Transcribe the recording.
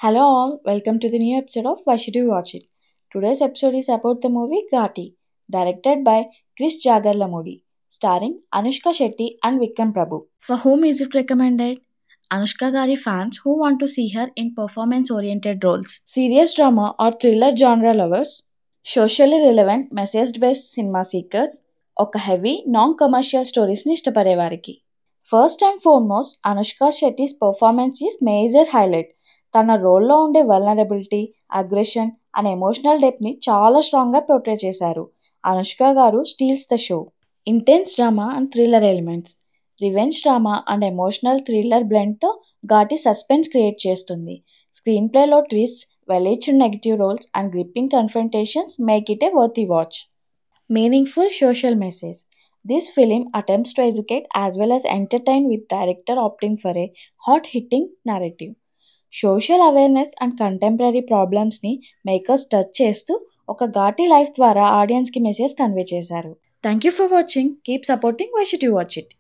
Hello all, welcome to the new episode of Why Should You Watch It? Today's episode is about the movie Ghati, directed by Chris Jagarlamudi, starring Anushka Shetty and Vikram Prabhu. For whom is it recommended? Anushka Gari fans who want to see her in performance-oriented roles, serious drama or thriller genre lovers, socially relevant message-based cinema seekers, ఒక heavy non commercial స్టోరీస్ని ఇష్టపడేవారికి. First and foremost Anushka Shetty's performance is major highlight. తన రోల్లో ఉండే vulnerability, aggression and emotional డెప్త్ని చాలా స్ట్రాంగ్గా portray చేశారు. Anushka garu steals the show. Intense drama and thriller elements, revenge drama and emotional thriller బ్లెండ్తో ఘాటి సస్పెన్స్ క్రియేట్ చేస్తుంది. స్క్రీన్ ప్లేలో twist, well etched negative roles and gripping confrontations make it a worthy watch. Meaningful social message. This film attempts to educate as well as entertain with director opting for a hot-hitting narrative. Social awareness and contemporary ప్రాబ్లమ్స్ని makers touch చేస్తూ ఒక Ghaati life ద్వారా ఆడియన్స్కి message convey చేశారు. Thank you for watching. Keep supporting. Why should you watch it?